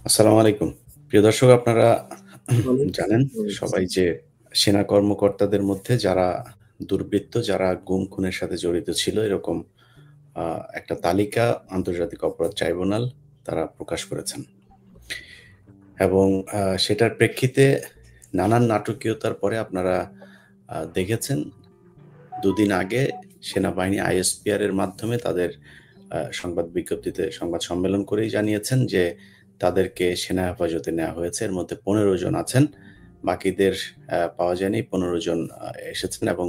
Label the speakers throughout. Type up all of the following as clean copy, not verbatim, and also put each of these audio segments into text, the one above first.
Speaker 1: আসসালামু আলাইকুম। প্রিয় দর্শক আপনারা
Speaker 2: ওয়ালাইকুম
Speaker 1: জানেন সবাই
Speaker 2: আসসালাম।
Speaker 1: যে সেনা কর্মকর্তাদের মধ্যে যারা দুর্বৃত্ত, যারা গুম খুনের সাথে জড়িত ছিল এরকম আ একটা তালিকা আন্তর্জাতিক অপরাধ ট্রাইব্যুনাল তারা প্রকাশ করেছেন। এবং সেটার প্রেক্ষিতে নানান নাটকীয়তার পরে আপনারা দেখেছেন ২ দিন আগে সেনাবাহিনী আইএসপিআর এর মাধ্যমে তাদের সংবাদ বিজ্ঞপ্তিতে সংবাদ সম্মেলন করেই জানিয়েছেন যে তাদেরকে সেনা হেফাজতে নেওয়া হয়েছে। এর মধ্যে ১৫ জন আছেন। বাকিদের পাওয়া যায়নি। ১৫ জন এসেছেন এবং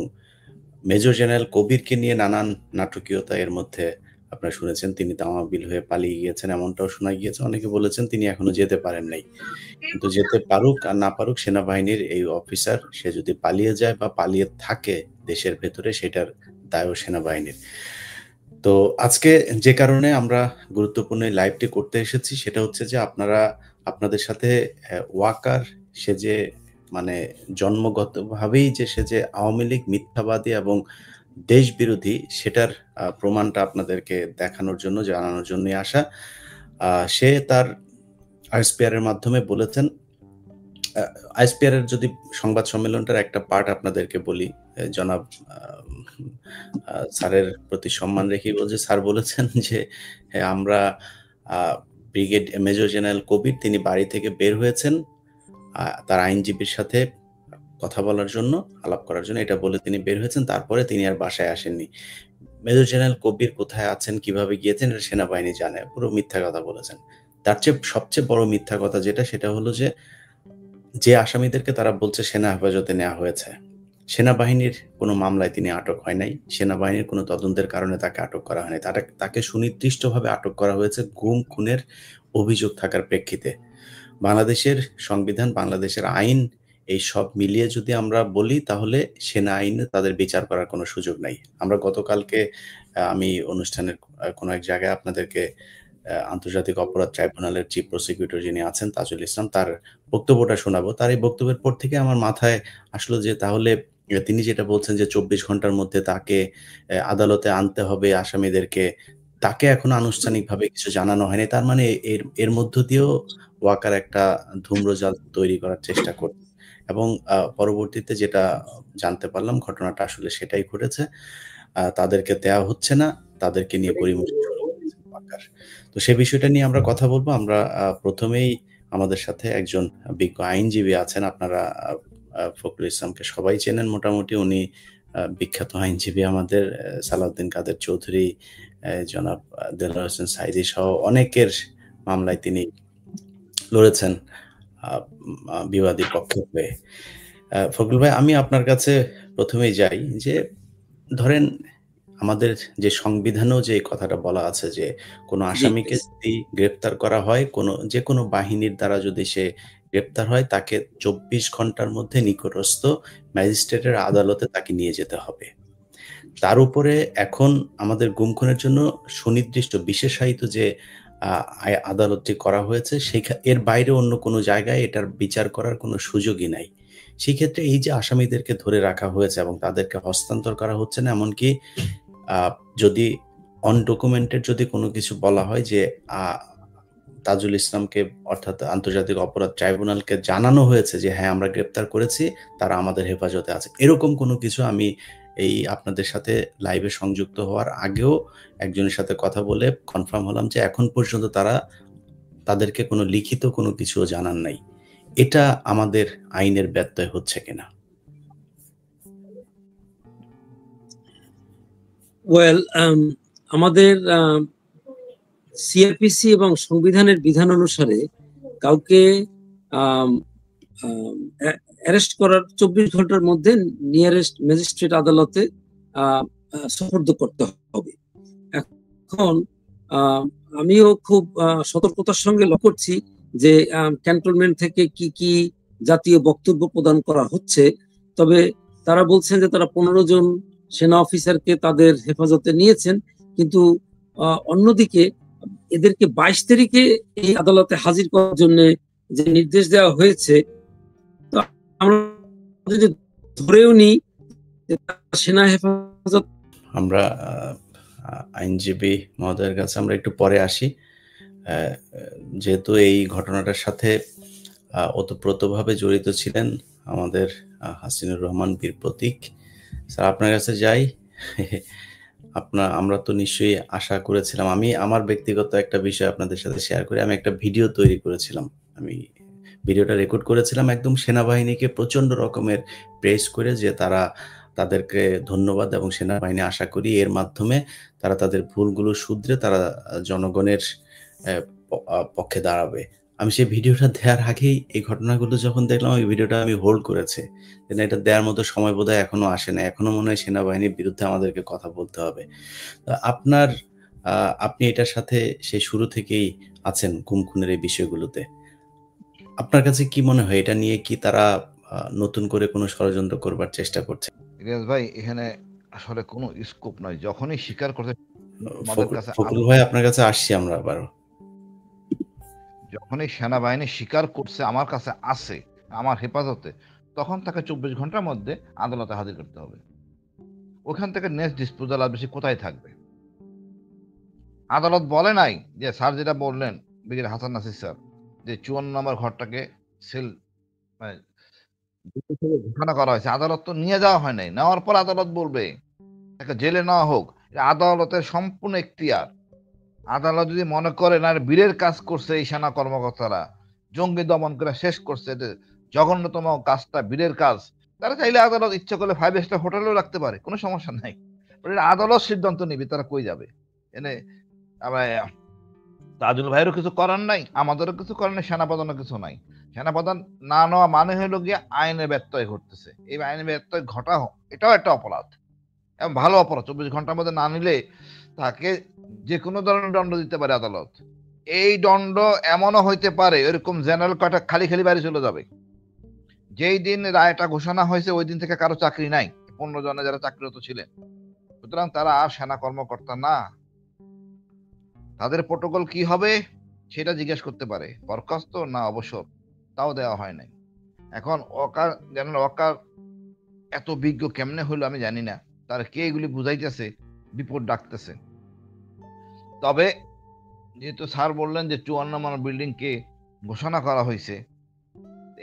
Speaker 1: মেজর জেনারেল কবিরকে নিয়ে নানান নাটকীয়তা এর মধ্যে আপনারা শুনেছেন। তিনি তামাবিল হয়ে পালিয়ে গিয়েছেন এমনটাও শোনা গিয়েছে। অনেকে বলেছেন তিনি এখনো যেতে পারেন নাই। কিন্তু যেতে পারুক আর না পারুক সেনাবাহিনীর এই অফিসার সে যদি পালিয়ে যায় বা পালিয়ে থাকে দেশের ভেতরে সেটার দায়ও সেনাবাহিনীর। তো আজকে যে কারণে আমরা গুরুত্বপূর্ণ এই লাইভটি করতে এসেছি সেটা হচ্ছে যে আপনারা আপনাদের সাথে ওয়াকার সে যে মানে জন্মগতভাবেই যে সে যে আওয়ামী লীগ মিথ্যাবাদী এবং দেশবিরোধী সেটার প্রমাণটা আপনাদেরকে দেখানোর জন্য জানানোর জন্যই আসা। সে তার আইএসপিআর এর মাধ্যমে বলেছেন আ আইএসপিআর এর যদি সংবাদ সম্মেলনটার একটা পার্ট আপনাদেরকে বলি, জনাব আ স্যারের প্রতি সম্মান রেখেই বলছি। স্যার বলেছেন যে, আমরা আ মেজর জেনারেল কবির তিনি বাড়ি থেকে বের হয়েছেন তার আইনজীবীর সাথে কথা বলার জন্য, আলাপ করার জন্য এটা বলে তিনি বের হয়েছেন। তারপরে তিনি আর বাসায় আসেননি। মেজর জেনারেল কবির কোথায় আছেন, কিভাবে গিয়েছেন এটা সেনাবাহিনী জানে। পুরো মিথ্যা কথা বলেছেন। তার চেয়ে সবচেয়ে বড় মিথ্যা কথা যেটা সেটা হলো যে আসামিদেরকে তারা বলছে সেনা হেফাজতে নেওয়া হয়েছে। সেনাবাহিনীর কোনো মামলায় তিনি আটক হয় নাই। সেনাবাহিনীর কোনো তদন্তের কারণে তাকে আটক করা হয় নাই। তাকে সুনির্দিষ্টভাবে আটক করা হয়েছে গুম খুনের অভিযোগ থাকার প্রেক্ষিতে। বাংলাদেশের সংবিধান, বাংলাদেশের আইন এই সব মিলিয়ে যদি আমরা বলি তাহলে সেনা আইনে তাদের বিচার করার কোনো সুযোগ নাই। আমরা গতকালকে আমি অনুষ্ঠানের কোনো এক জায়গায় আপনাদেরকে আন্তর্জাতিক অপরাধ ট্রাইব্যুনালের চিফ প্রসিকিউটর যিনি আছেন তাজুল ইসলাম তার বক্তব্যটা শোনাবো। তার এই বক্তব্যের পর থেকে আমার মাথায় আসলো যে তাহলে তিনি যেটা বলছেন যে ২৪ ঘন্টার মধ্যে তাকে আদালতে আনতে হবে আসামিদেরকে। তাকে এখনো আনুষ্ঠানিকভাবে কিছু জানানো হয়নি। তার মানে এর মধ্য দিয়েও ওয়াকার একটা ধূম্রজাল তৈরি করার চেষ্টা করছে। এবং পরবর্তীতে যেটা জানতে পারলাম ঘটনাটা আসলে সেটাই ঘটেছে। তাদেরকে দেয়া হচ্ছে না। তাদেরকে নিয়ে গড়িমসি শুরু করেছে ওয়াকার। তো সে বিষয়টা নিয়ে আমরা কথা বলব। আমরা ১ম এই আমাদের সাথে একজন বিজ্ঞ আইনজীবী আছেন। আপনারা ফখরুল ইসলামকে সবাই চেনেন মোটামুটি। উনি বিখ্যাত আইনজীবী আমাদের সালাউদ্দিন কাদের চৌধুরী, জনাব দেলোয়ার হোসেন সাঈদী সহ অনেকের মামলায় তিনি লড়েছেন আ আ বিবাদী পক্ষ হয়ে। ফখরুল ভাই আমি আপনার কাছে ১ম এই যাই যে ধরেন আমাদের যে সংবিধানেও যে কথাটা বলা আছে যে কোনো
Speaker 2: জি,
Speaker 1: আসামিকে যদি গ্রেপ্তার করা হয় যেকোনো বাহিনীর দ্বারা যদি সে গ্রেপ্তার হয় তাকে ২৪ ঘন্টার মধ্যে নিকটস্থ ম্যাজিস্ট্রেটের আদালতে তাকে নিয়ে যেতে হবে। তার উপরে এখন আমাদের গুম খুনের জন্য সুনির্দিষ্ট বিশেষায়িত যে আ আদালতটি করা হয়েছে এর বাইরে অন্য কোনো জায়গায় এটার বিচার করার কোনো সুযোগই নাই। সেক্ষেত্রে এই যে আসামিদেরকে ধরে রাখা হয়েছে এবং তাদেরকে হস্তান্তর করা হচ্ছে না এমনকি আ যদি অনডকুমেন্টেড যদি কোনো কিছু বলা হয় যে আ তাজুল ইসলামকে অর্থাৎ আন্তর্জাতিক অপরাধ ট্রাইব্যুনালকে জানানো হয়েছে যে হ্যাঁ, আমরা গ্রেপ্তার করেছি, তারা আমাদের হেফাজতে আছে। এরকম কোনো কিছু আমি এই আপনাদের সাথে লাইভে সংযুক্ত হওয়ার আগেও একজনের সাথে কথা বলে কনফার্ম হলাম যে এখন পর্যন্ত তাদেরকে কোনো লিখিত কোনো কিছুও জানান নাই। এটা আমাদের আইনের ব্যত্যয় হচ্ছে কিনা?
Speaker 2: ওয়েল আমাদের সিআরপিসি এবং সংবিধানের বিধান অনুসারে কাউকে অ্যারেস্ট করার ২৪ ঘন্টার মধ্যে নিয়ারেস্ট ম্যাজিস্ট্রেট আদালতে সোপর্দ করতে হবে। এখন আমিও খুব সতর্কতার সঙ্গে লক্ষ্য করছি যে ক্যান্টনমেন্ট থেকে কি কি জাতীয় বক্তব্য প্রদান করা হচ্ছে। তবে তারা বলছেন যে তারা ১৫ জন সেনা অফিসারকে তাদের হেফাজতে নিয়েছেন, কিন্তু অন্যদিকে এদেরকে ২২ তারিখে এই আদালতে হাজির করার জন্য যে নির্দেশ দেওয়া হয়েছে, তো আমরা যদি ধরেও নিই সেনা হেফাজত
Speaker 1: আমরা আইনজীবী মহোদয়ের কাছে আমরা একটু পরে আসি। যেহেতু এই ঘটনাটার সাথে ওতপ্রোতভাবে জড়িত ছিলেন আমাদের হাসিনুর রহমান বীর প্রতীক স্যার, আপনার কাছে যাই। আমরা তো নিশ্চয়ই আশা করেছিলাম, আমি আমার ব্যক্তিগত একটা বিষয় আপনাদের সাথে শেয়ার করি। আমি একটা ভিডিও তৈরি করেছিলাম, আমি ভিডিওটা রেকর্ড করেছিলাম একদম সেনাবাহিনীকে প্রচন্ড রকমের প্রেস করে, যে তাদেরকে ধন্যবাদ, এবং সেনাবাহিনী আশা করি এর মাধ্যমে তারা তাদের ভুলগুলো শুধরে তারা জনগণের পক্ষে দাঁড়াবে। আমি সেই ভিডিওটা দেওয়ার আগেই এই ঘটনাগুলো যখন দেখলাম, ওই ভিডিওটা আমি হোল্ড করেছে, এটা দেওয়ার মতো সময় বোধহয় এখনো আসে না। এখনো মনে হয় সেনাবাহিনীর বিরুদ্ধে আমাদেরকে কথা বলতে হবে। আপনি এটার সাথে সেই শুরু থেকেই আছেন গুম খুনের এই বিষয়গুলোতে। আপনার কাছে কি মনে হয়, এটা নিয়ে কি তারা নতুন করে কোনো ষড়যন্ত্র করবার চেষ্টা করছে?
Speaker 3: ইলিয়াস ভাই, এখানে আসলে কোনো স্কোপ নাই। যখনই স্বীকার করতে
Speaker 1: ফখরুল ভাই, আপনার কাছে আসছি আমরা আবারও।
Speaker 3: যখনই সেনাবাহিনী স্বীকার করছে আমার কাছে আছে, আমার হেফাজতে, তখন তাকে 24 ঘন্টার মধ্যে আদালতে হাজির করতে হবে। ওখান থেকে নেক্সট ডিসপোজাল আর বেশি কোথায় থাকবে? আদালত বলে নাই যে স্যার যেটা বললেন ব্রিগেডিয়ার হাসান নাসির স্যার, যে 54 নম্বর ঘরটাকে সেল ঘোষণা করা হয়েছে। আদালত তো নিয়ে যাওয়া হয় নাই, নেওয়ার পর আদালত বলবে তাকে জেলে নেওয়া হোক। আদালতের সম্পূর্ণ এখতিয়ার। আদালত যদি মনে করে না বীরের কাজ করছে এই সেনা কর্মকর্তারা, জঙ্গি দমন করে শেষ করছে, জঘন্যতম কাজটা বীরের কাজ, তারা চাইলে আদালত ইচ্ছা করলে 5 স্টার হোটেলেও রাখতে পারে, কোনো সমস্যা নাই। আদালত সিদ্ধান্ত নিবে তারা কই যাবে। এনে তাজুল ভাইয়েরও কিছু করার নাই, আমাদেরও কিছু করার নাই, সেনাপ্রধানও কিছু নাই। সেনাপ্রধান না নেওয়া মানে হলো গিয়ে আইনের ব্যত্যয় ঘটতেছে। এই আইনের ব্যত্যয় ঘটা এটাও একটা অপরাধ, এবং ভালো অপরাধ। 24 ঘন্টার মধ্যে না নিলে তাকে যে কোনো ধরনের দণ্ড দিতে পারে আদালত। এই দণ্ড এমনও হইতে পারে এরকম জেনারেল কয়টা খালি খালি বাড়ি চলে যাবে। যেই দিন রায়টা ঘোষণা হয়েছে ওই দিন থেকে কারো চাকরি নাই, 15 জনে যারা চাকরিরত ছিলেন। সুতরাং তারা আর সেনা কর্মকর্তা না। তাদের প্রোটোকল কি হবে সেটা জিজ্ঞেস করতে পারে, বরখাস্ত না অবসর, তাও দেওয়া হয় নাই। এখন জেনারেল ওয়াকার এত বিজ্ঞ কেমনে হইলো আমি জানি না, তার কে এগুলি বুঝাইতেছে, বিপদ ডাকতেছে। তবে যেহেতু স্যার বললেন যে 54 নম্বর বিল্ডিং কে ঘোষণা করা হয়েছে,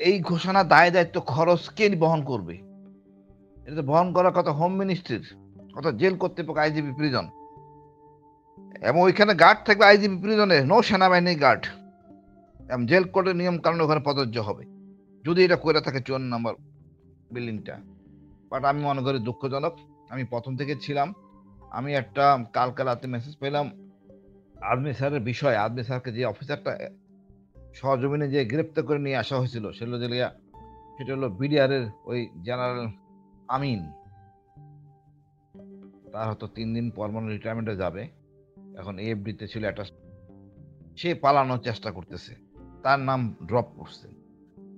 Speaker 3: এই ঘোষণা দায় দায়িত্ব খরচ কে বহন করবে? এটা বহন করার কথা হোম মিনিস্ট্রির, অর্থাৎ জেল কর্তৃপক্ষ, আইজিপি প্রিজন, এবং ওইখানে গার্ড থাকবে আইজিপি প্রিজনের, নো সেনাবাহিনী গার্ড। জেল কোর্টের নিয়ম কারণে ওখানে প্রযোজ্য হবে যদি এটা করে থাকে 54 নম্বর বিল্ডিংটা। বাট আমি মনে করি দুঃখজনক। আমি প্রথম থেকে ছিলাম, আমি একটা কালকে রাতে মেসেজ পেলাম আর্মি স্যারের বিষয়। আর্মি স্যারকে যে অফিসারটা সহজমিনে যে গ্রেপ্তার করে নিয়ে আসা হয়েছিল সেটা হলো বিডিআর এর ওই জেনারেল আমিন। তার হয়তো 3 দিন পর মনে রিটায়ারমেন্টে যাবে, এখন এফডি তে ছিল একটা। সে পালানোর চেষ্টা করতেছে, তার নাম ড্রপ করছে।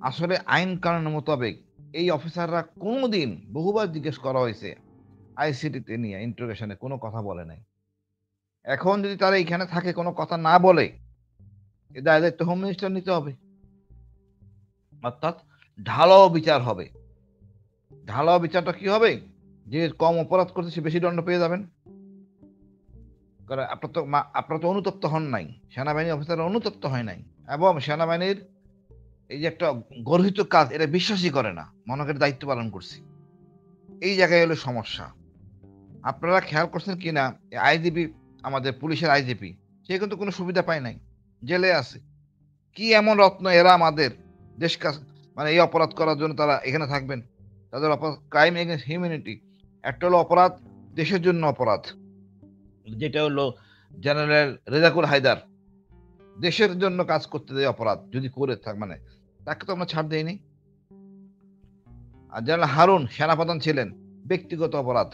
Speaker 3: আসলে আইন কানুনের মোতাবেক এই অফিসাররা কোনোদিন, বহুবার জিজ্ঞেস করা হয়েছে আইসিটিতে নিয়ে ইন্টারোগেশনে, কোনো কথা বলে নাই। এখন যদি তারা এখানে থাকে কোনো কথা না বলে, এই দায় দায়িত্ব হোম মিনিস্টার নিতে হবে। অর্থাৎ ঢালাও বিচার হবে। ঢালাও বিচারটা কি হবে? যে কম অপরাধ করছে সে বেশি দণ্ড পেয়ে যাবেন। কারণ আপনারা তো অনুতপ্ত হন নাই, সেনাবাহিনী অফিসাররা অনুতপ্ত হয় নাই, এবং সেনাবাহিনীর এই যে একটা গর্হিত কাজ এটা বিশ্বাসই করে না, মনে করে দায়িত্ব পালন করছি। এই জায়গায় হলো সমস্যা। আপনারা খেয়াল করছেন কিনা, আইজিপি, আমাদের পুলিশের আইজিপি, সে কিন্তু কোনো সুবিধা পায় নাই, জেলে আছে। কি এমন রত্ন এরা আমাদের দেশ মানে এই অপরাধ করার জন্য তারা এখানে থাকবেন? তাদের অপরাধ ক্রাইম এগেন্স্ট হিউম্যানিটি। একটা হলো অপরাধ দেশের জন্য অপরাধ, যেটা হলো জেনারেল রেজাকুল হায়দার দেশের জন্য কাজ করতে দেয় অপরাধ যদি করে মানে তাকে তো আমরা ছাড় দেইনি। আর জেনারেল হারুন সেনাপ্রধান ছিলেন, ব্যক্তিগত অপরাধ।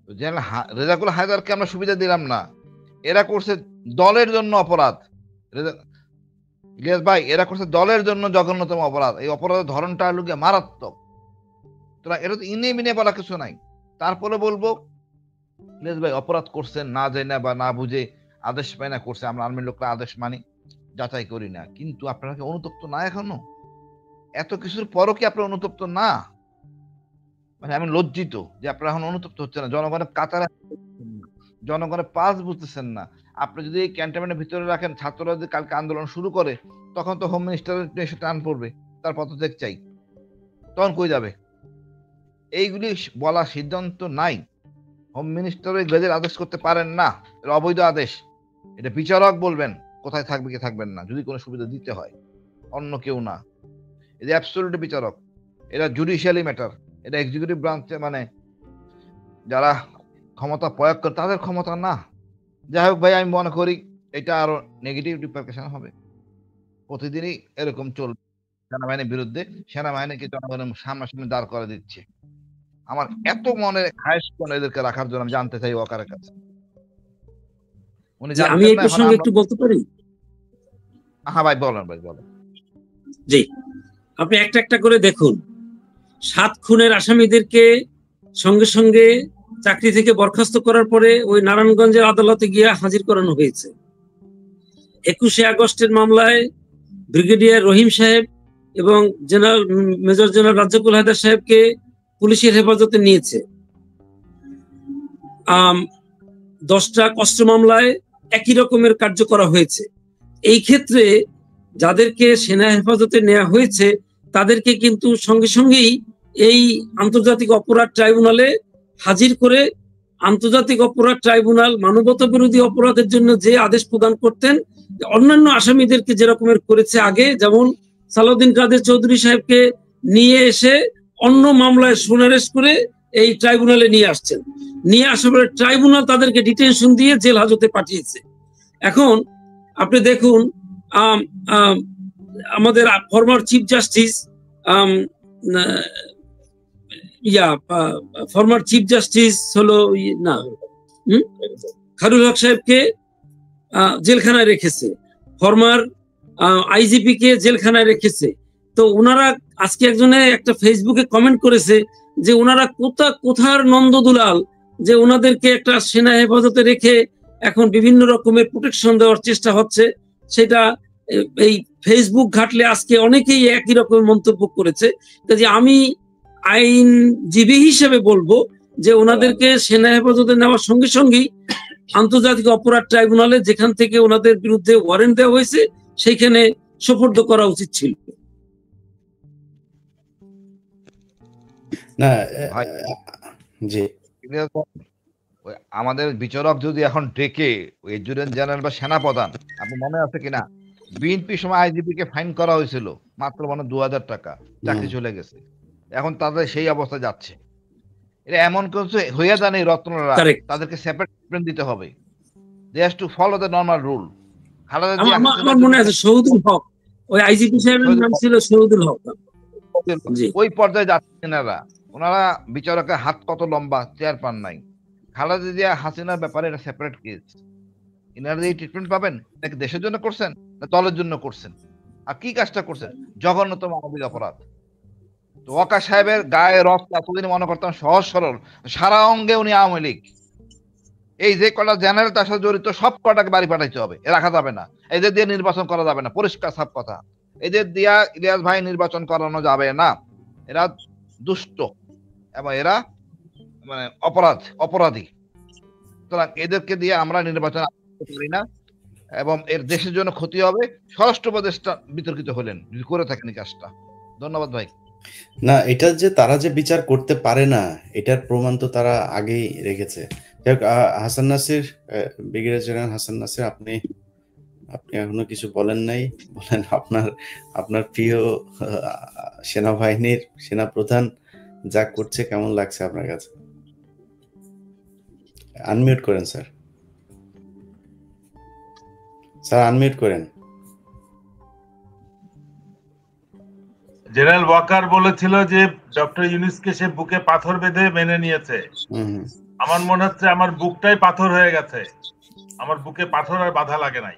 Speaker 3: জেনারেল রেজাকুল হায়দারকে আমরা সুবিধা দিলাম না, এরা করছে দলের জন্য অপরাধ। ইলিয়াস ভাই, এরা করছে দলের জন্য জঘন্যতম অপরাধ। এই অপরাধের ধরনটা হলো গিয়ে মারাত্মক। তোরা এটা তো ইনে মিনে বলা কিছু নাই। তারপরে বলবো ইলিয়াস ভাই অপরাধ করছেন না জানা বা না বুঝে, আদেশ পায় না করছে, আমরা আর্মির লোকরা আদেশ মানি, যাচাই করি না। কিন্তু আপনারা কি অনুতপ্ত না এখনো? এত কিছুর পরও কি আপনারা অনুতপ্ত না? মানে আমি লজ্জিত যে আপনারা এখন অনুতপ্ত হচ্ছে না। জনগণের কাতারে, জনগণের পাস বুঝতেছেন না। আপনি যদি ক্যান্টনমেন্টের ভিতরে রাখেন, ছাত্ররা যদি কালকে আন্দোলন শুরু করে, তখন তো হোম মিনিস্টারের এসে টান পড়বে, তার পদত্যাগ চাই, তখন কই যাবে? এইগুলি বলা সিদ্ধান্ত নাই। হোম মিনিস্টার গেজেট আদেশ করতে পারেন না, এটা অবৈধ আদেশ। এটা বিচারক বলবেন কোথায় থাকবে কি থাকবেন না, যদি কোনো সুবিধা দিতে হয়, অন্য কেউ না। এটা অ্যাবসলিউট বিচারক, এটা জুডিশিয়ালি ম্যাটার, এটা এক্সিকিউটিভ ব্রাঞ্চে মানে যারা ক্ষমতা প্রয়োগ করে তাদের ক্ষমতা না। যাই হোক ভাই, আমি মনে করি এটা আরো নেগেটিভ রিপারকেশন হবে। প্রতিদিনই এরকম চলবে সেনাবাহিনীর বিরুদ্ধে, সেনাবাহিনীকে জনগণের সামনাসামনি দাঁড় করে দিচ্ছে। আমার এত মনে খায়েশ কোন এদেরকে রাখার জন্য আমি জানতে চাই ওয়াকারের কাছে। উনি
Speaker 2: আমি
Speaker 3: জানতেন
Speaker 2: এই
Speaker 3: না, এখন
Speaker 2: প্রসঙ্গে একটু বলতে পারি?
Speaker 3: হ্যাঁ ভাই বলেন, ভাই বলেন।
Speaker 2: জি, আপনি একটা একটা করে দেখুন। 7 খুনের আসামিদেরকে সঙ্গে সঙ্গে চাকরি থেকে বরখাস্ত করার পরে ওই নারায়ণগঞ্জের আদালতে গিয়ে হাজির করানো হয়েছে। 21শে আগস্টের মামলায় ব্রিগেডিয়ার রহিম সাহেব এবং মেজর জেনারেল রাজ্জাকুল হায়দার সাহেবকে পুলিশের হেফাজতে নিয়েছে। 10টা কষ্ট মামলায় একই রকমের কার্য করা হয়েছে। এই ক্ষেত্রে যাদেরকে সেনা হেফাজতে নেওয়া হয়েছে তাদেরকে কিন্তু সঙ্গে সঙ্গেই এই আন্তর্জাতিক অপরাধ ট্রাইব্যুনালে হাজির করে আন্তর্জাতিক অপরাধ ট্রাইব্যুনাল মানবতা বিরোধী অপরাধের জন্য যে আদেশ প্রদান করতেন, অন্যান্য আসামিদেরকে যেরকমের করেছে আগে, যেমন সালাউদ্দিন কাদের চৌধুরী সাহেবকে নিয়ে এসে অন্য মামলায় সোনারেস্ট করে এই ট্রাইব্যুনালে নিয়ে আসছেন। নিয়ে আসার পরে ট্রাইব্যুনাল তাদেরকে ডিটেনশন দিয়ে জেল হাজতে পাঠিয়েছে। এখন আপনি দেখুন, আমাদের former chief justice former chief justice হলো না খায়রুল হক সাহেবকে জেলখানায় রেখেছে, ফরমার আইজিপি কে জেলখানায় রেখেছে। তো ওনারা আজকে একজনে একটা ফেসবুকে কমেন্ট করেছে যে ওনারা কোথার নন্দদুলাল যে ওনাদেরকে একটা সেনা হেফাজতে রেখে এখন বিভিন্ন রকমের প্রোটেকশন দেওয়ার চেষ্টা হচ্ছে। সেটা এই ফেসবুক ঘাটলে আজকে অনেকেই একই রকম মন্তব্য করেছে। কাজে আমি আইনজীবী হিসেবে বলবো যে ওনাদেরকে সেনা হেফাজতে নেওয়ার সঙ্গে সঙ্গেই আন্তর্জাতিক অপরাধ ট্রাইব্যুনালে যেখান থেকে ওনাদের বিরুদ্ধে ওয়ারেন্ট দেওয়া হয়েছে সেইখানে সোপর্দ করা উচিত ছিল।
Speaker 1: না জি,
Speaker 3: আমাদের বিচারক যদি এখন ডেকে এডজুটেন্ট জেনারেল বা সেনাপ্রধান, আপনি মনে আছে কিনা বিএনপি সময় আইজিপি কে ফাইন করা হয়েছিল মাত্র 2000 টাকা, চাকরি চলে গেছে। এখন তাদের সেই অবস্থা যাচ্ছে। এটা এমন কিছু হইয়া জানে রত্নরা, তাদেরকে সেপারেট ট্রিটমেন্ট দিতে হবে। They has to follow the normal rule.
Speaker 2: আমার মনে আছে শহীদুল হক, ওই আইজিপি সাহেবের নাম ছিল শহীদুল হক।
Speaker 3: ওই পর্যায়ে যাচ্ছেন ওনারা বিচারকের হাত কত লম্বা, চেয়ার পান নাই। খালেদা জিয়া হাসিনার ব্যাপারে এটা সেপারেট কেস। ইনারা এই ট্রিটমেন্ট পাবেন নাকি দেশের জন্য করছেন না দলের জন্য করছেন? আর কি কাজটা করছেন? জঘন্যতম মানবিক অপরাধ। তো ওয়াকা সাহেবের গায়ে রক্ত এতদিন মনে করতাম সহজ সরল, সারা অঙ্গে উনি আওয়ামী লীগ। এই যে কটা জেনারেল তার সাথে জড়িত সব কটাকে বাড়ি পাঠাইতে হবে, এ রাখা যাবে না। এদের দিয়ে নির্বাচন করা যাবে না, পরিষ্কার সাফ কথা। এদের দিয়া ইলিয়াস ভাই নির্বাচন করানো যাবে না। এরা দুষ্ট এবং এরা মানে অপরাধী। সুতরাং এদেরকে দিয়ে আমরা নির্বাচন করি না এবং এর দেশের জন্য ক্ষতি হবে। স্বরাষ্ট্র উপদেষ্টা বিতর্কিত হলেন যদি করে থাকেন এই কাজটা। ধন্যবাদ ভাই।
Speaker 1: না, এটা যে তারা যে বিচার করতে পারে না এটার প্রমাণ তো তারা আগেই রেখেছে। হাসান নাসির, ব্রিগেডিয়ার জেনারেল হাসান নাসির, আপনি এখনো কিছু বলেন নাই, বলেন আপনার প্রিয় সেনাবাহিনীর সেনাপ্রধান যা করছে কেমন লাগছে আপনার কাছে? আনমিউট করেন স্যার, আনমিউট করেন।
Speaker 4: জেনারেল ওয়াকার বলেছিল যে ডক্টর ইউনূসকে সে বুকে পাথর বেঁধে মেনে নিয়েছে। আমার মনে হচ্ছে আমার বুকটাই পাথর হয়ে গেছে, আমার বুকে পাথর আর বাধা লাগে নাই।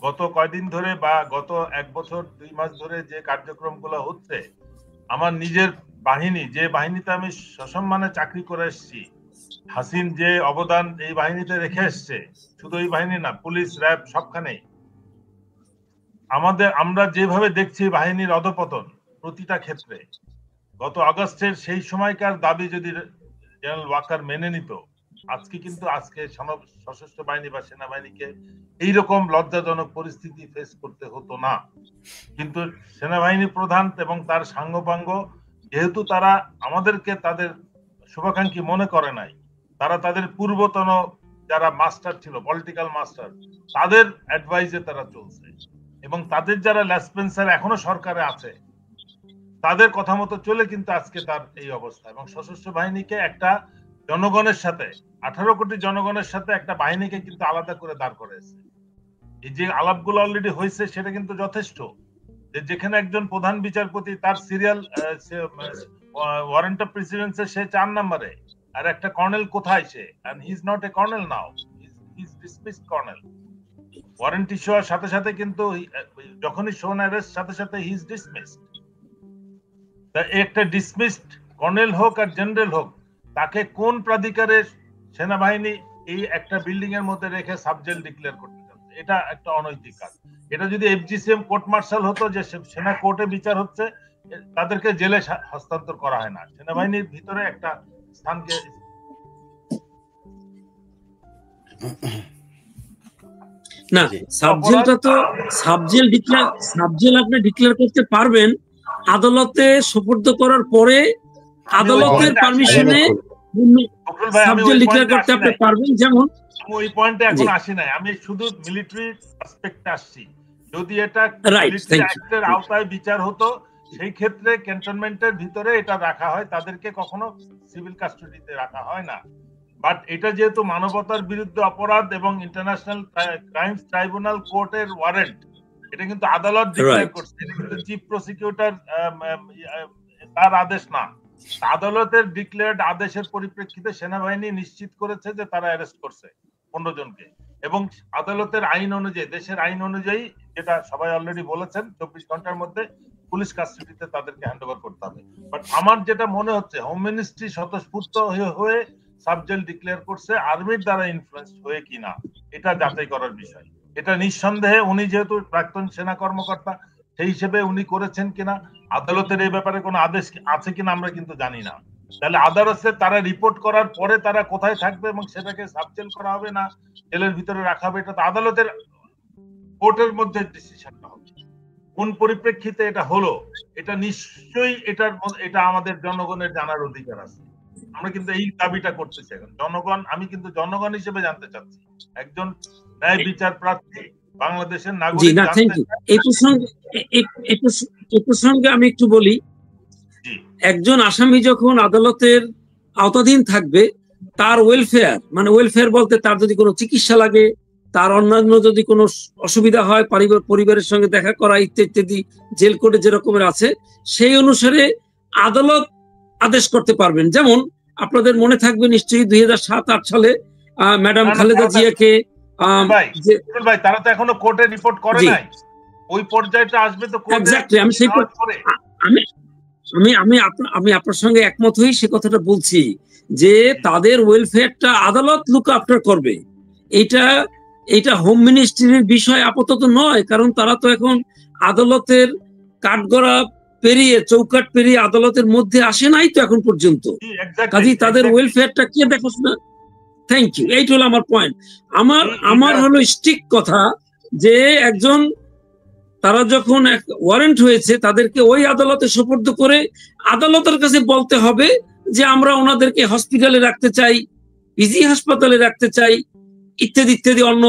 Speaker 4: গত কয়দিন ধরে বা গত 1 বছর 2 মাস ধরে যে কার্যক্রমগুলো হচ্ছে, আমার নিজের বাহিনী, যে বাহিনীতে আমি সসম্মানে চাকরি করে এসেছি, হাসিন যে অবদান এই বাহিনীতে রেখে এসছে, শুধু এই বাহিনী না, পুলিশ, র্যাব সবখানেই আমরা যেভাবে দেখছি বাহিনীর অধপতন প্রতিটা ক্ষেত্রে। গত আগস্টের সেই সময়কার দাবি যদি জেনারেল ওয়াকার মেনে নিত, আজকে কিন্তু সশস্ত্র বাহিনী বা সেনাবাহিনীকে এইরকম লজ্জাজনক পরিস্থিতি ফেস করতে হতো না। কিন্তু সেনাবাহিনী প্রধান এবং তার সাঙ্গপাঙ্গ যেহেতু তারা আমাদেরকে তাদের শুভাকাঙ্ক্ষী মনে করে নাই, তারা তাদের পূর্বতন যারা মাস্টার ছিল, পলিটিক্যাল মাস্টার, তাদের অ্যাডভাইসে তারা চলছে এবং তাদের যারা লেসপেন্সার এখনো সরকারে আছে তাদের কথা মতো চলে কিন্তু আজকে তার এই অবস্থা। এবং সশস্ত্র বাহিনীকে একটা জনগণের সাথে 18 কোটি জনগণের সাথে একটা বাহিনীকে কিন্তু আলাদা করে দাঁড় করেছে। এই যে আলাপগুলো অলরেডি হয়েছে সেটা কিন্তু যথেষ্ট, যে যেখানে একজন প্রধান বিচারপতি তার সিরিয়াল ওয়ারেন্ট অফ প্রেসিডেন্সে সে 4 নম্বরে, আর একটা কর্নেল কোথায় সে, and he is not a colonel now, he is dismissed colonel. Warrant issue হওয়ার সাথে সাথে কিন্তু যখনই শোন অ্যারেস্ট সাথে সাথে হি ইজ ডিসমিসড। একটা ডিসমিসড কর্নেল হোক আর জেনারেল হোক, তাকে কোন প্রাধিকারে সেনাবাহিনী এই একটা বিল্ডিং এর মধ্যে রেখে সাবজেল ডিক্লেয়ার করতে চাচ্ছে? এটা একটা অনৈতিক কাজ। এটা যদি এফজিসিএম কোর্ট মার্শাল হতো, যে সেনা কোর্টে বিচার হচ্ছে, তাদেরকে জেলে হস্তান্তর করা হয় না, সেনাবাহিনীর ভিতরে একটা স্থানকে।
Speaker 2: না, সাবজেলটা তো সাবজেল আপনি ডিক্লেয়ার করতে পারবেন আদালতে সুপর্দ করার পরে, আদালতের পারমিশনে সাবজেল ডিক্লেয়ার করতে আপনি পারবেন। যেমন
Speaker 4: ওই পয়েন্টে এখন আসি নাই, আমি শুধু মিলিটারি অ্যাসপেক্টে আসছি। যদি এটা মিলিটারি অ্যাক্টের আওতায় বিচার হতো, সেই ক্ষেত্রে ক্যান্টনমেন্টের ভিতরে এটা রাখা হয়, তাদেরকে কখনো সিভিল কাস্টডিতে রাখা হয় না। বাট এটা যেহেতু মানবতার বিরুদ্ধে অপরাধ এবং ইন্টারন্যাশনাল ক্রাইমস ট্রাইব্যুনাল কোর্টের ওয়ারেন্ট, এটা কিন্তু আদালত ডিক্লেয়ার করছে, এটা কিন্তু চিফ প্রসিকিউটর তার আদেশ না। আদালতের ডিক্লেয়ার্ড আদেশের পরিপ্রেক্ষিতে সেনাবাহিনী নিশ্চিত করেছে যে তারা অ্যারেস্ট করছে 15 জনকে, এবং আদালতের আইন অনুযায়ী, দেশের আইন অনুযায়ী, যেটা সবাই অলরেডি বলেছেন, 24 ঘন্টার মধ্যে পুলিশ কাস্টডিতে তাদেরকে হ্যান্ড ওভার করতে হবে। বাট আমার যেটা মনে হচ্ছে, হোম মিনিস্ট্রি স্বতঃস্ফূর্ত হয়ে সাবজেল ডিক্লেয়ার করছে আর্মির দ্বারা ইনফ্লুয়েন্সড হয়ে কিনা, এটা যাচাই করার বিষয়। এটা নিঃসন্দেহে উনি যেহেতু প্রাক্তন সেনা কর্মকর্তা, সেই হিসেবে উনি করেছেন কিনা, আদালতের এই ব্যাপারে কোনো আদেশ আছে কিনা আমরা কিন্তু জানি না। তাহলে আদালতে তারা রিপোর্ট করার পরে তারা কোথায় থাকবে এবং সেটাকে সাবজেল করা হবে না জেলের ভিতরে রাখা হবে, এটা তো আদালতের কোর্টের মধ্যে ডিসিশনটা হবে। কোন পরিপ্রেক্ষিতে এটা হলো, এটা নিশ্চয়ই এটা আমাদের জনগণের জানার অধিকার আছে। আমরা কিন্তু এই দাবিটা করতেছি এখন জনগণ, আমি কিন্তু জনগণ হিসেবে জানতে চাচ্ছি, একজন ন্যায় বিচার প্রার্থী বাংলাদেশের নাগরিক।
Speaker 2: এই প্রসঙ্গে আমি একটু বলি, একজন আসামি যখন আদালতের আওতাধীন থাকবে, তার ওয়েলফেয়ার, মানে ওয়েলফেয়ার বলতে তার যদি কোনো চিকিৎসা লাগে, তার অন্যান্য যদি কোনো অসুবিধা হয়, পরিবারের সঙ্গে দেখা করা ইত্যাদি, জেল কোডে যে রকমের আছে, সেই অনুসারে আদালত আদেশ করতে পারবেন। যেমন আপনাদের মনে থাকবে নিশ্চয়ই 2007-8 সালে ম্যাডাম খালেদা জিয়াকে,
Speaker 4: তারা তো এখনো কোর্টে রিপোর্ট করে নাই, ওই পর্যায়টা আসবে তো কোর্টে।
Speaker 2: এক্স্যাক্টলি, আমি আপনার সঙ্গে একমত হই, সে কথাটা বলছি যে তাদের ওয়েলফেয়ারটা আদালত লুক আফটার করবে। এটা হোম মিনিস্ট্রির বিষয় আপাতত নয়, কারণ তারা তো এখন আদালতের কাঠগড়া পেরিয়ে, চৌকাট পেরিয়ে আদালতের মধ্যে আসে নাই তো এখন পর্যন্ত। কাজেই তাদের ওয়েলফেয়ারটা কে দেখাশোনা। থ্যাংক ইউ, এইটা হলো আমার পয়েন্ট। আমার হলো স্ট্রিক্ট কথা যে একজন, তারা যখন ওয়ারেন্ট হয়েছে, তাদেরকে ওই আদালতে সুপর্দ করে আদালতের কাছে বলতে হবে যে আমরা ওনাদেরকে হসপিটালে রাখতে চাই, পিজি হাসপাতালে রাখতে চাই, ইত্যাদি ইত্যাদি, অন্য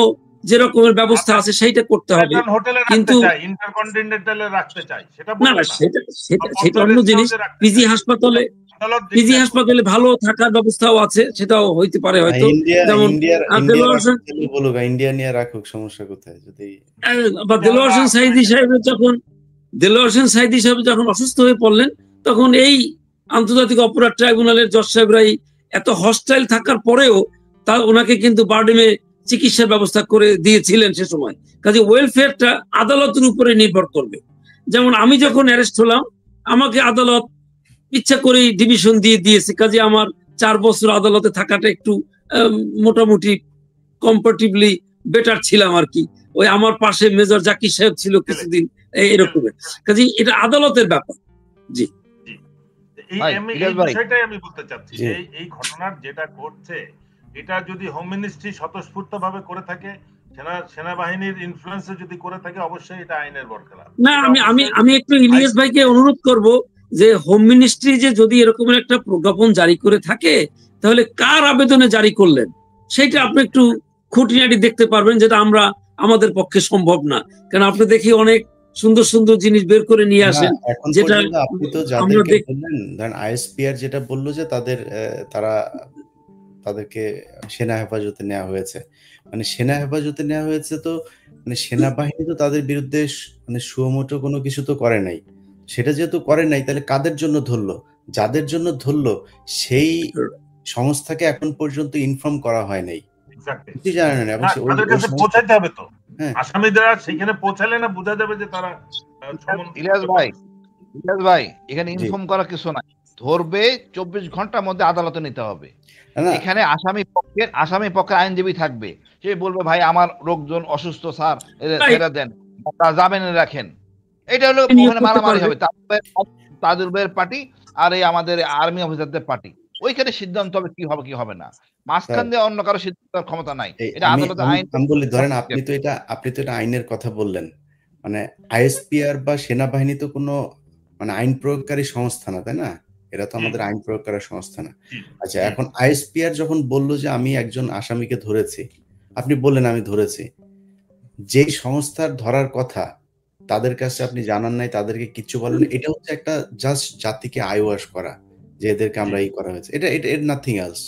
Speaker 2: যে রকমের ব্যবস্থা আছে সেইটা করতে হবে। কিন্তু না, সেটা অন্য জিনিস। পিজি হাসপাতালে ভালো থাকার ব্যবস্থাও আছে, সেটাও হইতে পারে হয়তো। যেমন দেলোয়ার হোসেন সাঈদী সাহেব যখন অসুস্থ হয়ে পড়লেন, তখন এই আন্তর্জাতিক অপরাধ ট্রাইব্যুনালের জজ সাহেবরাই এত হস্টাইল থাকার পরেও ওনাকে কিন্তু বারডেমে চিকিৎসার ব্যবস্থা করে দিয়েছিলেন সে সময়। কাজে ওয়েলফেয়ারটা আদালতের উপরে নির্ভর করবে। যেমন আমি যখন অ্যারেস্ট হলাম, আমাকে আদালত ইচ্ছা করেই ডিভিশন দিয়েছে, কাজে আমার 4 বছর আদালতে থাকাটা একটু মোটামুটি কম্পারেটিভলি বেটার ছিলাম আর কি। ওই আমার পাশে মেজর জাকির সাহেব ছিল কিছুদিন, এরকমের। কাজে এটা আদালতের ব্যাপার। জি,
Speaker 4: এই বিষয়টাই আমি বলতে চাচ্ছি, এই ঘটনার যেটা ঘটছে, এটা যদি হোম মিনিস্ট্রি স্বতঃস্ফূর্ত ভাবে করে থাকে, সেনাবাহিনীর ইনফ্লুয়েন্সে যদি করে থাকে, অবশ্যই এটা আইনের বরখেলাপ।
Speaker 2: না, আমি একটু ইলিয়াস ভাইকে অনুরোধ করব যে হোম মিনিস্ট্রি যে যদি এরকম একটা প্রজ্ঞাপন জারি করে থাকে, তাহলে কার আবেদনে জারি করলেন সেটা আপনি একটু খুঁটিনাটি দেখতে পারবেন, যেটা আমাদের পক্ষে সম্ভব না। কারণ আপনি দেখি অনেক সুন্দর সুন্দর জিনিস বের করে নিয়ে আসেন, যেটা
Speaker 1: আপনি তো যাদেরকে বললেন, ধরেন আইএসপিআর যেটা বললো যে তাদেরকে সেনা হেফাজতে নেওয়া হয়েছে, মানে সেনা হেফাজতে নেওয়া হয়েছে, তো মানে সেনাবাহিনী তো তাদের বিরুদ্ধে মানে সুমোটো কোনো কিছু তো করে নাই। সেটা যেহেতু করে নাই, তাহলে কাদের জন্য ধরলো? যাদের জন্য ধরলো সেই সংস্থাকে এখন পর্যন্ত ইনফর্ম করা হয় নাই, জানেন? এবং
Speaker 4: তাদের কাছে পৌঁছাতে হবে তো, আসামিরা সেখানে পৌঁছালে না বোঝা যাবে যে তারা।
Speaker 3: ইলিয়াস ভাই এখানে ইনফর্ম করা কিছু নাই, ধরবে 24 ঘন্টার মধ্যে আদালতে নিতে হবে। এখানে আসামি পক্ষের আইনজীবী থাকবে, সে বলবে ভাই আমার লোকজন অসুস্থ স্যার, ছেড়ে দেন, জামিনে রাখেন। এটা হলো ওখানে মারামারি হবে তাজুল ভাইয়ের পার্টি আর এই আমাদের আর্মি অফিসারদের পার্টি, ওইখানে সিদ্ধান্ত হবে কি হবে কি হবে না। মাঝখান দিয়ে অন্য কারো সিদ্ধান্তের ক্ষমতা নাই। এটা আদালতে আইন।
Speaker 1: আমি বলি, ধরেন আপনি তো এটা আইনের কথা বললেন, মানে আইএসপিআর বা সেনাবাহিনী তো কোনো মানে আইন প্রয়োগকারী সংস্থা না, তাই না? এরা তো আমাদের আইন প্রয়োগকারী সংস্থা না। আচ্ছা, এখন আইএসপিআর যখন বললো যে আমি একজন আসামিকে ধরেছি, আপনি বললেন আমি ধরেছি, যেই সংস্থার ধরার কথা তাদের কাছে আপনি জানান নাই, তাদেরকে কিচ্ছু বলেন, এটা হচ্ছে একটা জাস্ট জাতিকে আইওয়াশ করা যে এদেরকে আমরা এই করা হয়েছে, এটা নাথিং এলস।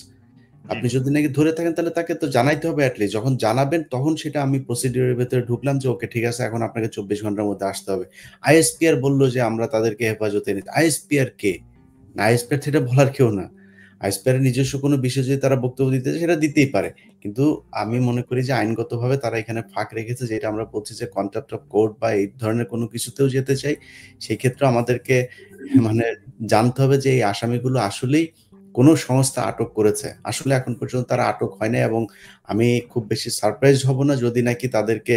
Speaker 1: আপনি যদি নাকি ধরে থাকেন তাহলে তাকে তো জানাইতে হবে অ্যাটলিস্ট। যখন জানাবেন তখন সেটা আমি প্রসিডিউরের ভেতরে ঢুকলাম যে ওকে ঠিক আছে, এখন আপনাকে 24 ঘন্টার মধ্যে আসতে হবে। আইএসপিআর বললো যে আমরা তাদেরকে হেফাজতে নিতে। আইএসপিআর কে? না, আইএসপিআর সেটা বলার কেউ না। আইএসপিআর নিজস্ব কোনো বিষয় যদি তারা বক্তব্য দিতে চায় সেটা দিতেই পারে, কিন্তু আমি মনে করি যে আইনগতভাবে তারা এখানে ফাঁক রেখেছে, যেটা আমরা বলছি যে কন্টেম্প্ট অফ কোর্ট বা এই ধরনের কোনো কিছুতেও যেতে চাই, সেই ক্ষেত্রে আমাদেরকে মানে জানতে হবে যে এই আসামিগুলো আসলেই কোনো সংস্থা আটক করেছে। আসলে এখন পর্যন্ত তারা আটক হয় না, এবং আমি খুব বেশি সারপ্রাইজ হব না যদি নাকি তাদেরকে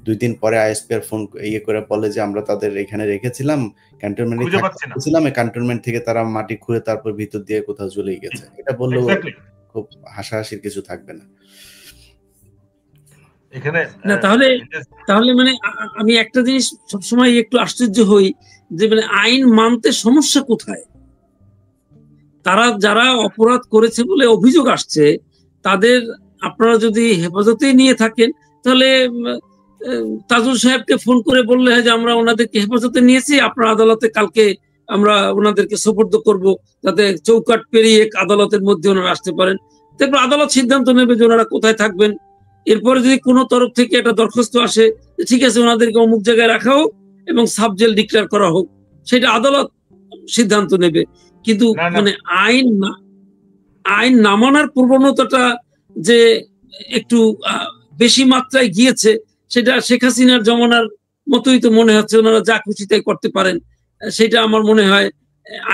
Speaker 1: 2 দিন পরে আইএসপিআর ফোন করে বলে যে আমরা তাদের এখানে রেখেছিলাম, ক্যান্টনমেন্টে ছিলাম, ক্যান্টনমেন্ট থেকে তারা মাটি খুঁড়ে তারপর ভিতর দিয়ে কোথাও চলে গেছে। এটা বললেও খুব হাসাহাসির কিছু থাকবে না
Speaker 2: এখানে। তাহলে মানে আমি একটা জিনিস সবসময় একটু আশ্চর্য হই যে মানে আইন মানতে সমস্যা কোথায়? তারা যারা অপরাধ করেছে বলে অভিযোগ আসছে, তাদের আপনারা যদি হেফাজতে নিয়ে থাকেন, তাহলে তাজুল সাহেবকে ফোন করে বললে হয় যে আমরা ওনাদেরকে হেফাজতে নিয়েছি, আপনার আদালতে কালকে আমরা ওনাদেরকে সোপর্দ করব, যাতে চৌকাট পেরিয়ে আদালতের মধ্যে ওনারা আসতে পারেন। তারপর আদালত সিদ্ধান্ত নেবে যে ওনারা কোথায় থাকবেন। এরপরে যদি কোনো তরফ থেকে একটা দরখাস্ত আসে, ঠিক আছে ওনাদেরকে অমুক জায়গায় রাখা হোক এবং সাবজেল ডিক্লেয়ার করা হোক, সেটা আদালত সিদ্ধান্ত নেবে। কিন্তু মানে আইন না মানার প্রবণতাটা যে একটু বেশি মাত্রায় গিয়েছে, সেটা শেখ হাসিনার জমানার মতোই তো মনে হচ্ছে। ওনারা যা খুশি তাই করতে পারেন, সেটা আমার মনে হয়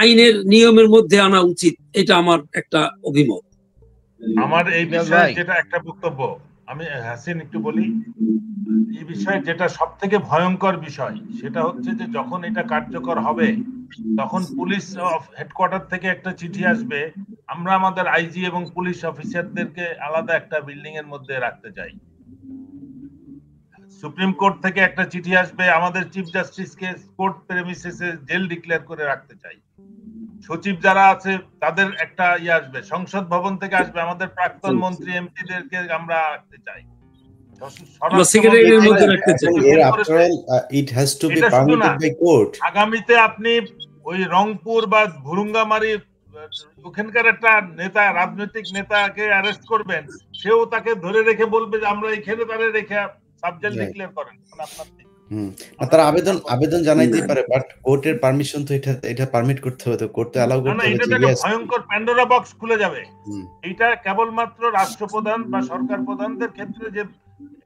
Speaker 2: আইনের নিয়মের মধ্যে আনা উচিত। এটা আমার একটা অভিমত।
Speaker 4: আমার এই বিষয়ে যেটা একটা বক্তব্য, আমি হাসিন একটু বলি, এই বিষয়ে যেটা সব থেকে ভয়ঙ্কর বিষয় সেটা হচ্ছে যে যখন এটা কার্যকর হবে তখন পুলিশ হেডকোয়ার্টার থেকে একটা চিঠি আসবে, আমরা আমাদের আইজি এবং পুলিশ অফিসারদেরকে আলাদা একটা বিল্ডিং এর মধ্যে রাখতে চাই। সুপ্রিম কোর্ট থেকে একটা চিঠি আসবে, আমাদের চিফ জাস্টিসকে কোর্ট প্রেমিসেসে জেল ডিক্লেয়ার করে রাখতে চাই। সচিব যারা আছে তাদের একটা আসবে, সংসদ ভবন থেকে আসবে, আমাদের প্রাক্তন মন্ত্রী এমপিদেরকে আমরা রাখতে চাই। আগামীতে আপনি ওই রংপুর বা ভুরুঙ্গামারি ওখানকার একটা নেতা, রাজনৈতিক নেতাকে অ্যারেস্ট করবেন, সেও তাকে ধরে রেখে বলবে যে আমরা এখানে তারে রেখে সাবজেক্ট ডিক্লেয়ার করেন।
Speaker 1: তারা আবেদন জানাইতেই পারে, বাট কোর্টের পারমিশন তো এটা পারমিট করতে হবে, তো কোর্ট তো অ্যালাউ করতে হবে।
Speaker 4: এটা একটা ভয়ঙ্কর প্যান্ডোরা বক্স খুলে যাবে। এটা কেবলমাত্র রাষ্ট্রপ্রধান বা সরকার প্রধানদের ক্ষেত্রে যে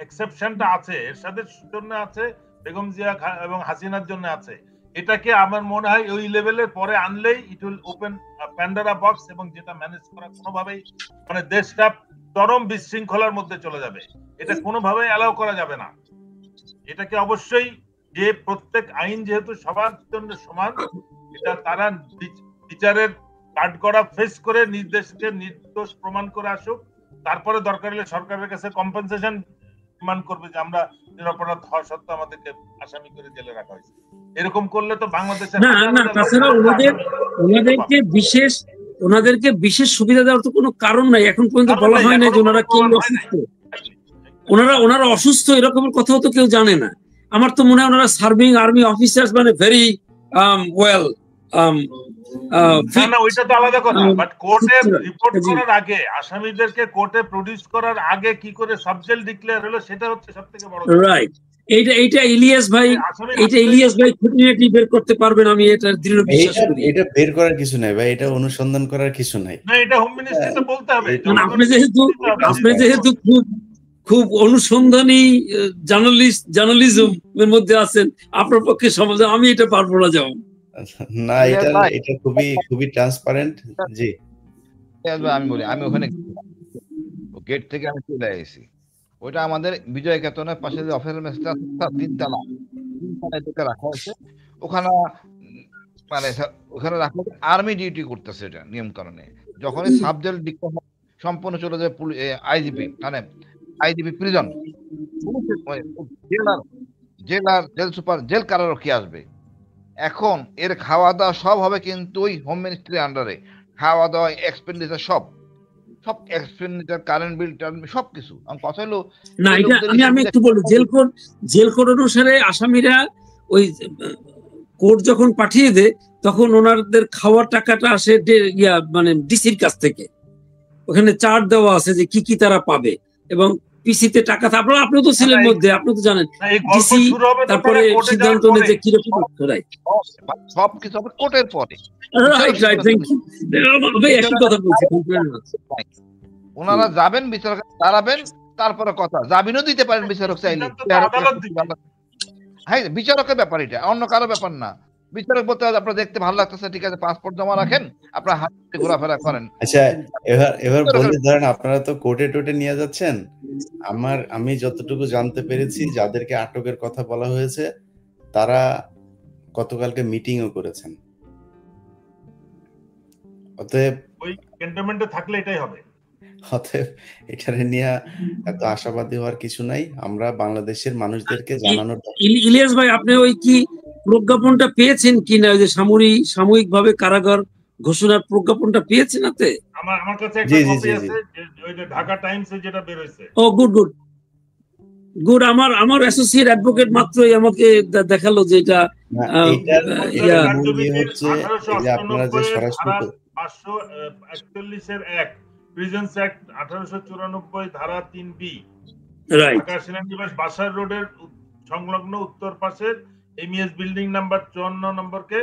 Speaker 4: এক্সেপশনটা আছে, এর সাথে জন্য আছে বেগম জিয়া এবং হাসিনার জন্য আছে। এটাকে আমার মনে হয় ওই লেভেলের পরে আনলেই it will open Pandora box, এবং যেটা ম্যানেজ করা কোনোভাবেই মানে দেশটা চরম বিশৃঙ্খলার মধ্যে চলে যাবে। এটা কোনোভাবেই অ্যালাউ করা যাবে না। এটাকে অবশ্যই যে প্রত্যেক আইন যেহেতু সবার জন্য সমান, এটা তারা বিচারের কাঠগড়া ফেস করে নির্দেশকে নির্দোষ প্রমাণ করে আসুক, তারপরে দরকার হলে সরকারের কাছে কম্পেনসেশন ডিমান্ড করবে যে আমরা নিরপরাধ হওয়া সত্ত্বেও আমাদেরকে আসামি করে জেলে রাখা হয়েছে। এরকম করলে তো বাংলাদেশের
Speaker 2: তাছাড়া ওনাদেরকে বিশেষ সুবিধা দেওয়ার তো কোনো কারণ নাই, এখন পর্যন্ত বলা হয় না যে ওনারা কেউ অসুস্থ, ওনারা অসুস্থ এরকমের কথাও তো কেউ জানে না। আমার তো মনে হয় ওনারা সার্ভিং আর্মি অফিসার্স, মানে ভেরি ওয়েল।
Speaker 4: ওইটা তো আলাদা কথা, বাট কোর্টে রিপোর্ট করার আগে, আসামিদেরকে কোর্টে প্রডিউস করার আগে কি করে সাবজেক্ট ডিক্লেয়ার হলো সেটা হচ্ছে সবথেকে বড়।
Speaker 2: রাইট, এইটা ইলিয়াস ভাই খুঁটিনাটি বের করতে পারবেন, আমি এটা দৃঢ় বিশ্বাস করি।
Speaker 1: এটা বের করার কিছু নাই ভাই, এটা অনুসন্ধান করার কিছু নাই।
Speaker 4: না, এটা হোম মিনিস্ট্রিতে বলতে হবে।
Speaker 2: আপনি যেহেতু খুব অনুসন্ধানী জার্নালিজম এর মধ্যে আছেন, আপনার পক্ষে সমাজে আমি এটা পারবো না যাও
Speaker 1: না, এটা খুবই ট্রান্সপারেন্ট। জি
Speaker 3: আমি বলি, আমি ওখানে গেট থেকে আমি চলে এসেছি, ওইটা আমাদের বিজয় কেতনের পাশে যে অফিসার মেসটা 3 তলা রাখা হয়েছে, ওখানে মানে ওখানে রাখা আর্মি ডিউটি করতেছে, এটা নিয়ম কারণে। যখনই সাবজেক্ট সম্পূর্ণ চলে যায় আইজিপি, মানে IGP prison, jail super, jail কারারক্ষী আসবে। এখন এর খাওয়া দাওয়া সব হবে কিন্তু ওই হোম মিনিস্ট্রির আন্ডারে, খাওয়া দাওয়া এক্সপেন্ডিচার সব এক্সপেন্ডিচার, কারেন্ট বিল, সবকিছু। কথা হলো
Speaker 2: না, এটা আমি একটু বলি, জেল কোড অনুসারে আসামিরা ওই কোর্ট যখন পাঠিয়ে দেয় তখন ওনাদের খাওয়ার টাকাটা আসে মানে ডিসির কাছ থেকে, ওখানে চার্ট দেওয়া আছে যে কি কি তারা পাবে, এবং পিসিতে টাকা থাকে। আপনি তো ছিলেন মধ্যে, আপনি তো জানেন ডিসি তারপরে সিদ্ধান্ত নেয় যে কিরকম করায়,
Speaker 3: সবকিছু হবে কোর্টের পরে। ওনারা যাবেন, বিচারক দাঁড়াবেন, তারপরে কথা, জামিনও দিতে পারেন বিচারক চাইলে। হ্যাঁ, বিচারকের ব্যাপার, এটা অন্য কারো ব্যাপার না। বিচারক বলতে আপনার দেখতে ভালো লাগতেছে, ঠিক আছে, পাসপোর্ট জমা রাখেন, আপনার হাতে ঘোরাফেরা করেন।
Speaker 1: আচ্ছা, এবার বলতে ধরেন আপনারা তো কোর্টে টোটে নিয়ে যাচ্ছেন, আমি যতটুকু জানতে পেরেছি যাদেরকে আটকের কথা বলা হয়েছে তারা গতকালকে মিটিংও করেছেন। অতএব
Speaker 4: ওই ক্যান্টনমেন্টে থাকলে এটাই হবে।
Speaker 1: অতএব এটারে নিয়ে এত আশাবাদী হওয়ার কিছু নাই। আমরা বাংলাদেশের মানুষদেরকে জানানোর।
Speaker 2: ইলিয়াস ভাই, আপনি ওই কি প্রজ্ঞাপনটা পেয়েছেন কিনা, ওই যে সাময়িক ভাবে কারাগার ঘোষণার প্রজ্ঞাপনটা পেয়েছেন? হাতে
Speaker 4: আমার কাছে একটা কপি আছে, ওই যে ঢাকা টাইমসে যেটা বের হইছে।
Speaker 2: ও গুড। আমার অ্যাসোসিয়েট অ্যাডভোকেট মাত্রই আমাকে দেখালো যে এটা
Speaker 1: হচ্ছে আপনারা যে সরাসরি
Speaker 4: 541 এর এক প্রিজেন্স অ্যাক্ট 1894 ধারা 3B, ঢাকা সেনানিবাস বাসার রোডের সংলগ্ন উত্তর পাশের এমইএস বিল্ডিং নাম্বার 54 নম্বরকে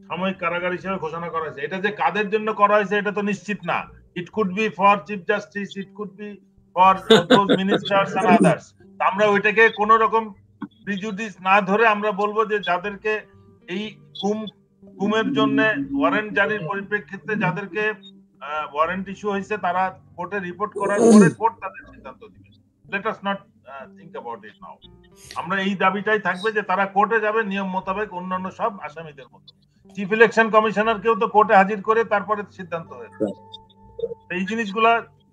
Speaker 4: সাময়িক কারাগার হিসেবে ঘোষণা করা হয়েছে। এটা যে কাদের জন্য করা হয়েছে এটা তো নিশ্চিত না। It could be for chief justice, it could be for those ministers and others. আমরা ওইটাকে কোন রকম প্রিজুডিস না ধরে আমরা বলবো যে যাদেরকে এই গুমের জন্য ওয়ারেন্ট জারির পরিপ্রেক্ষিতে যাদেরকে ওয়ারেন্ট ইস্যু হয়েছে তারা কোর্টে রিপোর্ট করার পরে কোর্ট তাদের সিদ্ধান্ত দিবে। Let us not think about it now. আমরা এই দাবিটাই থাকবে যে তারা কোর্টে যাবে নিয়ম মোতাবেক অন্যান্য সব আসামিদের মতো। চিফ ইলেকশন কমিশনার কেও তো কোর্টে হাজির করে তারপরে সিদ্ধান্ত হয়েছে। এই জিনিসগুলা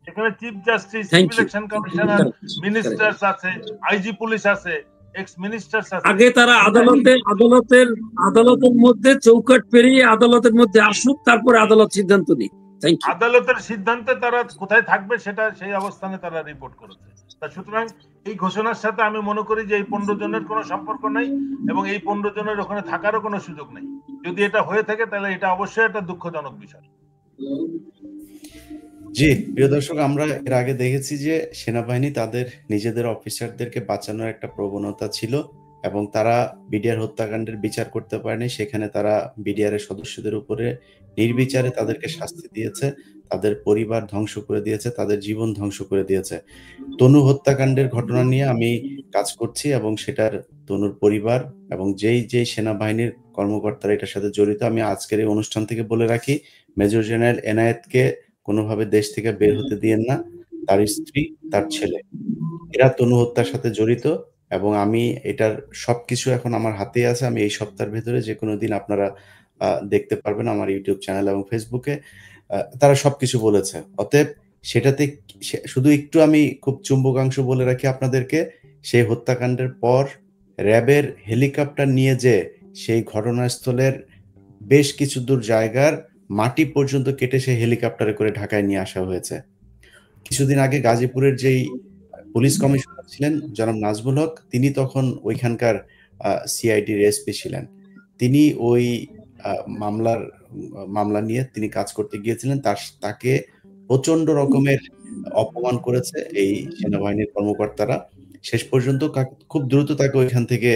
Speaker 4: এখানে chief justice, chief election commissioner, ministers আছে, আইজি পুলিশ আছে, এক্স মিনিস্টার্স আছে।
Speaker 2: আগে তারা আদালতের মধ্যে চৌকাট পেরিয়ে আদালতের মধ্যে আসুক, তারপরে আদালত সিদ্ধান্ত নিক।
Speaker 4: আদালতের সিদ্ধান্তে তারা কোথায় থাকবে সেটা সেই অবস্থানে তারা রিপোর্ট করেছে। সুতরাং এই ঘোষণার সাথে আমি মনে করি যে এই 15 জনের কোনো সম্পর্ক নাই এবং এই 15 জনের ওখানে থাকারও কোনো সুযোগ নেই। যদি এটা হয়ে থাকে তাহলে এটা অবশ্যই একটা দুঃখজনক বিষয়।
Speaker 1: জি প্রিয় দর্শক, আমরা এর আগে দেখেছি যে সেনাবাহিনী তাদের নিজেদের অফিসারদেরকে বাঁচানোর একটা প্রবণতা ছিল এবং তারা বিডিআর হত্যাকাণ্ডের বিচার করতে পারেনি। সেখানে তারা বিডিআর এর সদস্যদের উপরে নির্বিচারে তাদেরকে শাস্তি দিয়েছে, তাদের পরিবার ধ্বংস করে দিয়েছে, তাদের জীবন ধ্বংস করে দিয়েছে। তনু হত্যাকাণ্ডের ঘটনা নিয়ে আমি কাজ করছি এবং সেটার তনুর পরিবার এবং যেই সেনাবাহিনীর কর্মকর্তারা এটার সাথে জড়িত, আমি আজকের এই অনুষ্ঠান থেকে বলে রাখি, মেজর জেনারেল এনায়েতকে কোনোভাবে দেশ থেকে বের হতে দিয়েন না। তার স্ত্রী, তার ছেলে, এরা তনু হত্যার সাথে জড়িত এবং আমি এটার সবকিছু এখন আমার হাতে আছে। আমি এই সপ্তাহের ভেতরে যে কোনো দিন আপনারা দেখতে পারবেন আমার ইউটিউব চ্যানেল এবং ফেসবুকে, তারা সবকিছু বলেছে। অতএব সেটাতে শুধু একটু আমি খুব চুম্বকাংশ বলে রাখি আপনাদেরকে, সেই হত্যাকাণ্ডের পর র্যাবের হেলিকপ্টার নিয়ে সেই ঘটনাস্থলের বেশ কিছু দূর জায়গার মাটি পর্যন্ত কেটে সেই হেলিকপ্টারে করে ঢাকায় নিয়ে আসা হয়েছে। কিছুদিন আগে গাজীপুরের যেই পুলিশ কমিশনার ছিলেন জনাব নাজমুল হক, তিনি তখন ওইখানকার সিআইডির এসপি ছিলেন। তিনি ওই মামলা নিয়ে তিনি কাজ করতে গিয়েছিলেন। তাকে প্রচন্ড রকমের অপমান করেছে এই সেনাবাহিনীর কর্মকর্তারা। শেষ পর্যন্ত খুব দ্রুত তাকে ওইখান থেকে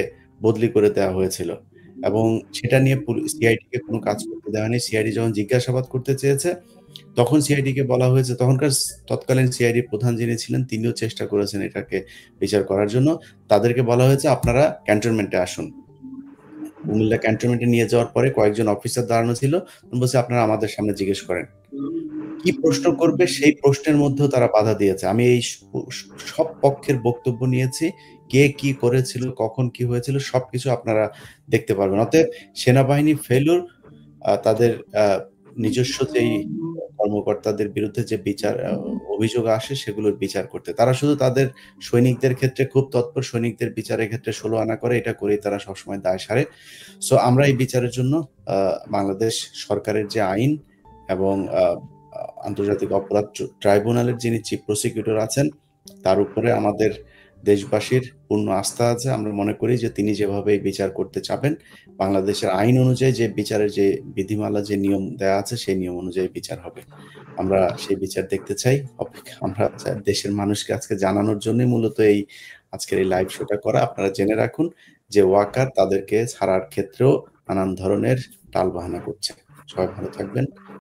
Speaker 1: বদলি করে দেওয়া হয়েছিল এবং সেটা নিয়ে সিআইডিকে কোনো কাজ করতে দেওয়া হয়নি। সিআইডি যখন জিজ্ঞাসাবাদ করতে চেয়েছে তখন সিআইডিকে বলা হয়েছে, তখনকার তৎকালীন সিআইডি প্রধান যিনি ছিলেন তিনিও চেষ্টা করেছেন এটাকে বিচার করার জন্য। তাদেরকে বলা হয়েছে আপনারা ক্যান্টনমেন্টে আসুন। কুমিল্লা ক্যান্টনমেন্টে নিয়ে যাওয়ার পরে কয়েকজন অফিসার দাঁড়ানো ছিল, বলছে আপনারা আমাদের সামনে জিজ্ঞেস করেন, কি প্রশ্ন করবে সেই প্রশ্নের মধ্যেও তারা বাধা দিয়েছে। আমি এই সব পক্ষের বক্তব্য নিয়েছি, কে কি করেছিল, কখন কি হয়েছিল সবকিছু আপনারা দেখতে পারবেন। অতএব সেনাবাহিনী ফেলুর তাদের নিজস্ব যেই কর্মকর্তাদের বিরুদ্ধে যে বিচার অভিযোগ আসে সেগুলোর বিচার করতে, তারা শুধু তাদের সৈনিকদের ক্ষেত্রে খুব তৎপর, সৈনিকদের বিচারের ক্ষেত্রে 16 আনা করে, এটা করেই তারা সবসময় দায় সারে। সো আমরা এই বিচারের জন্য বাংলাদেশ সরকারের যে আইন এবং আন্তর্জাতিক অপরাধ ট্রাইব্যুনালের যিনি চিফ প্রসিকিউটর আছেন তার উপরে আমাদের দেশবাসীর পূর্ণ আস্থা আছে। আমরা মনে করি যে তিনি যেভাবে বিচার করতে চাবেন, বাংলাদেশের আইন অনুযায়ী যে বিচারের যে বিধিমালা, যে নিয়ম দেওয়া আছে সেই নিয়ম অনুযায়ী বিচার হবে। আমরা সেই বিচার দেখতে চাই। আমরা দেশের মানুষকে আজকে জানানোর জন্য মূলত এই আজকের এই লাইভ শোটা করা। আপনারা জেনে রাখুন যে ওয়াকার তাদেরকে ছাড়ার ক্ষেত্রেও নানান ধরনের টালবাহানা করছে। সবাই ভালো থাকবেন।